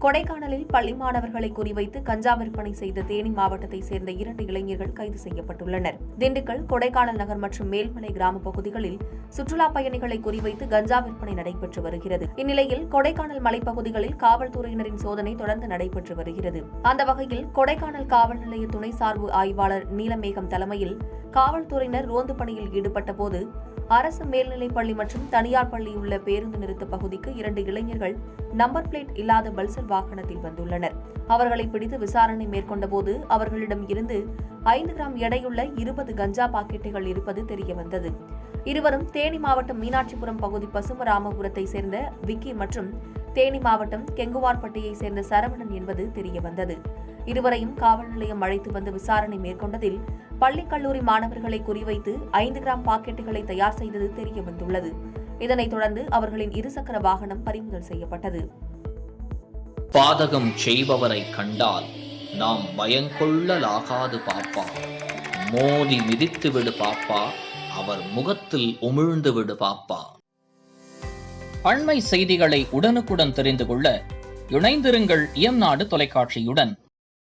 கொடைக்கானலில் பள்ளி மாணவர்களை குறிவைத்து கஞ்சா விற்பனை செய்த தேனி மாவட்டத்தைச் சேர்ந்த 2 இளைஞர்கள் கைது செய்யப்பட்டுள்ளனர். திண்டுக்கல், கொடைக்கானல் நகர் மற்றும் மேல்மலை கிராம பகுதிகளில் சுற்றுலாப் பயணிகளை குறிவைத்து கஞ்சா விற்பனை நடைபெற்று வருகிறது. இந்நிலையில் கொடைக்கானல் மலைப்பகுதிகளில் காவல்துறையினரின் சோதனை தொடர்ந்து நடைபெற்று வருகிறது. அந்த வகையில் கொடைக்கானல் காவல் நிலைய துணை சார்பு ஆய்வாளர் நீலமேகம் தலைமையில் காவல்துறையினர் ரோந்து பணியில் ஈடுபட்ட போது அரசு மேல்நிலைப் பள்ளி மற்றும் தனியார் பள்ளி உள்ள பேருந்து நிறுத்த பகுதிக்கு 2 இளைஞர்கள் நம்பர் பிளேட் இல்லாத பல்சர் வாகனத்தில் வந்துள்ளனர். அவர்களை பிடித்து விசாரணை மேற்கொண்டபோது அவர்களிடம் இருந்து 5 கிராம் எடையுள்ள 20 கஞ்சா பாக்கெட்டுகள் இருப்பது தெரியவந்தது. இருவரும் தேனி மாவட்டம் மீனாட்சிபுரம் பகுதி பசுமராமபுரத்தை சேர்ந்த விக்கி மற்றும் தேனி மாவட்டம் கெங்குவார்பட்டியை சேர்ந்த சரவணன் என்பது தெரியவந்தது. இருவரையும் காவல் நிலையம் அழைத்து வந்து விசாரணை மேற்கொண்டதில் பள்ளி கல்லூரி மாணவர்களை குறிவைத்து 5 கிராம் பாக்கெட்டுகளை தயார் செய்தது தெரியவந்துள்ளது. இதனைத் தொடர்ந்து அவர்களின் இருசக்கர வாகனம் பறிமுதல் செய்யப்பட்டது. பாதகம் செய்பவரை கண்டால் நாம் பயங்கொள்ளலாகாது பாப்பா, மோதி மிதித்து விடு பாப்பா, அவர் முகத்தில் உமிழ்ந்து விடு பாப்பா. அண்மை செய்திகளை உடனுக்குடன் தெரிந்து கொள்ள இணைந்திருங்கள் இயம்நாடு தொலைக்காட்சியுடன்.